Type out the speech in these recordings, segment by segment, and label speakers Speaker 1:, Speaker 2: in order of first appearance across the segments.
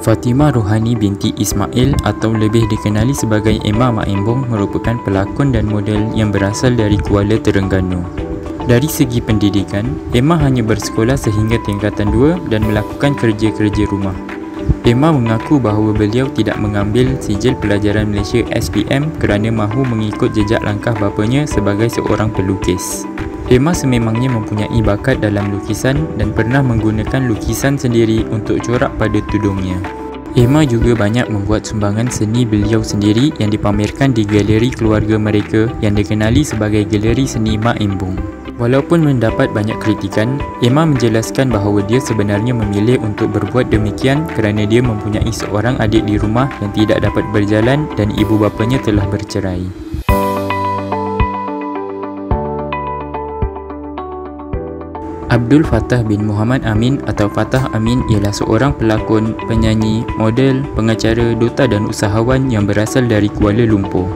Speaker 1: Fatimah Rohani binti Ismail atau lebih dikenali sebagai Emma Mak Embong merupakan pelakon dan model yang berasal dari Kuala Terengganu. Dari segi pendidikan, Emma hanya bersekolah sehingga tingkatan 2 dan melakukan kerja-kerja rumah. Emma mengaku bahawa beliau tidak mengambil sijil pelajaran Malaysia SPM kerana mahu mengikut jejak langkah bapanya sebagai seorang pelukis. Emma sememangnya mempunyai bakat dalam lukisan dan pernah menggunakan lukisan sendiri untuk corak pada tudungnya. Emma juga banyak membuat sumbangan seni beliau sendiri yang dipamerkan di galeri keluarga mereka yang dikenali sebagai Galeri Seni Mak Embong. Walaupun mendapat banyak kritikan, Emma menjelaskan bahawa dia sebenarnya memilih untuk berbuat demikian kerana dia mempunyai seorang adik di rumah yang tidak dapat berjalan dan ibu bapanya telah bercerai. Abdul Fattah bin Muhammad Amin atau Fattah Amin ialah seorang pelakon, penyanyi, model, pengacara, duta dan usahawan yang berasal dari Kuala Lumpur.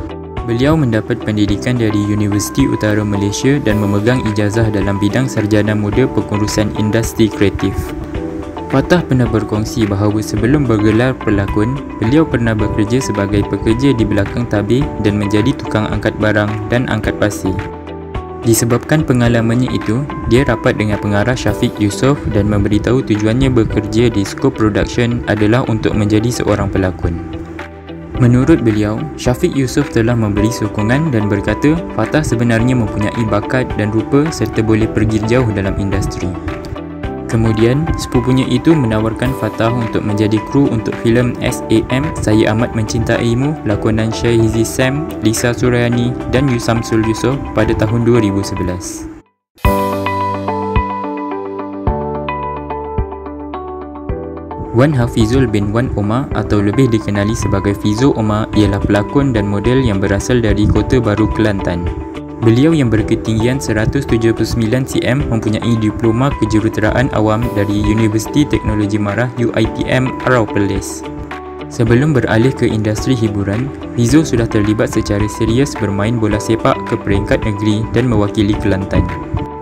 Speaker 1: Beliau mendapat pendidikan dari Universiti Utara Malaysia dan memegang ijazah dalam bidang sarjana muda pengurusan industri kreatif. Fattah pernah berkongsi bahawa sebelum bergelar pelakon, beliau pernah bekerja sebagai pekerja di belakang tabir dan menjadi tukang angkat barang dan angkat pasir. Disebabkan pengalamannya itu, dia rapat dengan pengarah Syafiq Yusof dan memberitahu tujuannya bekerja di Scope Production adalah untuk menjadi seorang pelakon. Menurut beliau, Syafiq Yusof telah memberi sokongan dan berkata Fattah sebenarnya mempunyai bakat dan rupa serta boleh pergi jauh dalam industri. Kemudian, sepupunya itu menawarkan Fattah untuk menjadi kru untuk filem SAM, Saya Amat Mencintaimu, lakonan Syahizi Sam, Lisa Suryani dan Yusamsul Yusof pada tahun 2011. Wan Hafizul bin Wan Omar atau lebih dikenali sebagai Fizo Omar ialah pelakon dan model yang berasal dari Kota Baru, Kelantan. Beliau yang berketinggian 179 cm mempunyai diploma kejuruteraan awam dari Universiti Teknologi Marah UiTM Arau Perlis. Sebelum beralih ke industri hiburan, Fizo sudah terlibat secara serius bermain bola sepak ke peringkat negeri dan mewakili Kelantan.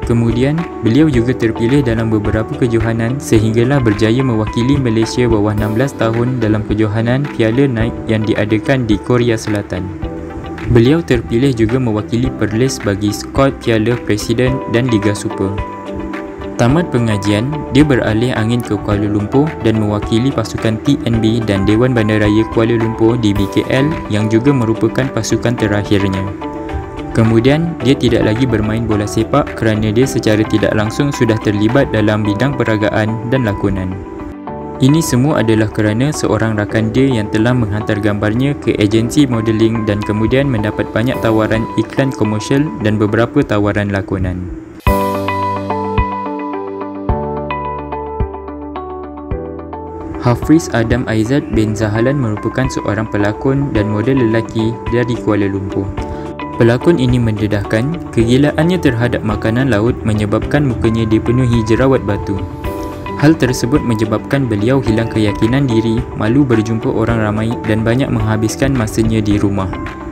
Speaker 1: Kemudian, beliau juga terpilih dalam beberapa kejohanan sehinggalah berjaya mewakili Malaysia bawah 16 tahun dalam kejohanan Piala Nike yang diadakan di Korea Selatan. Beliau terpilih juga mewakili Perlis bagi skuad Piala Presiden dan Liga Super. Tamat pengajian, dia beralih angin ke Kuala Lumpur dan mewakili pasukan TNB dan Dewan Bandaraya Kuala Lumpur di BKL yang juga merupakan pasukan terakhirnya. Kemudian, dia tidak lagi bermain bola sepak kerana dia secara tidak langsung sudah terlibat dalam bidang peragaan dan lakonan. Ini semua adalah kerana seorang rakan dia yang telah menghantar gambarnya ke agensi modeling dan kemudian mendapat banyak tawaran iklan komersial dan beberapa tawaran lakonan. Hafiz Adam Aizat bin Zahalan merupakan seorang pelakon dan model lelaki dari Kuala Lumpur. Pelakon ini mendedahkan kegilaannya terhadap makanan laut menyebabkan mukanya dipenuhi jerawat batu. Hal tersebut menyebabkan beliau hilang keyakinan diri, malu berjumpa orang ramai dan banyak menghabiskan masanya di rumah.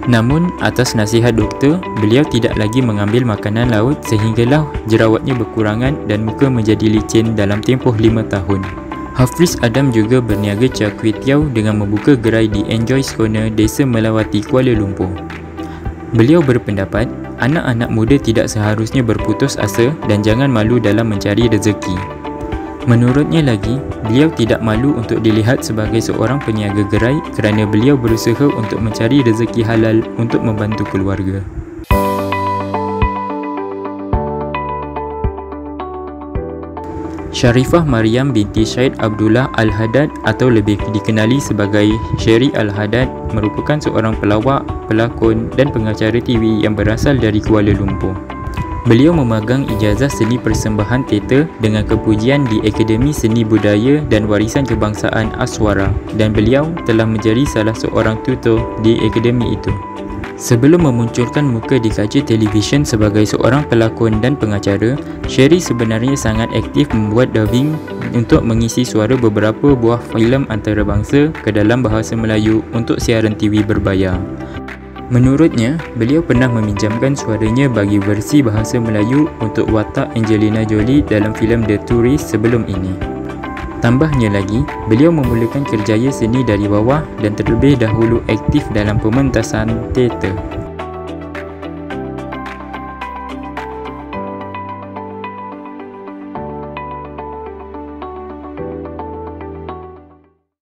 Speaker 1: Namun, atas nasihat doktor, beliau tidak lagi mengambil makanan laut sehinggalah jerawatnya berkurangan dan muka menjadi licin dalam tempoh 5 tahun. Hafiz Adam juga berniaga char kway teow dengan membuka gerai di Enjoy's Corner, Desa Melawati, Kuala Lumpur. Beliau berpendapat, anak-anak muda tidak seharusnya berputus asa dan jangan malu dalam mencari rezeki. Menurutnya lagi, beliau tidak malu untuk dilihat sebagai seorang peniaga gerai kerana beliau berusaha untuk mencari rezeki halal untuk membantu keluarga. Sharifah Mariam binti Syed Abdullah Al-Haddad atau lebih dikenali sebagai Sherry Al-Haddad merupakan seorang pelawak, pelakon dan pengacara TV yang berasal dari Kuala Lumpur. Beliau memegang ijazah seni persembahan teater dengan kepujian di Akademi Seni Budaya dan Warisan Kebangsaan Aswara dan beliau telah menjadi salah seorang tutor di akademi itu. Sebelum memunculkan muka di kaca televisyen sebagai seorang pelakon dan pengacara, Sherry sebenarnya sangat aktif membuat dubbing untuk mengisi suara beberapa buah filem antarabangsa ke dalam bahasa Melayu untuk siaran TV berbayar. Menurutnya, beliau pernah meminjamkan suaranya bagi versi bahasa Melayu untuk watak Angelina Jolie dalam filem The Tourist sebelum ini. Tambahnya lagi, beliau memulakan kerjaya seni dari bawah dan terlebih dahulu aktif dalam pementasan teater.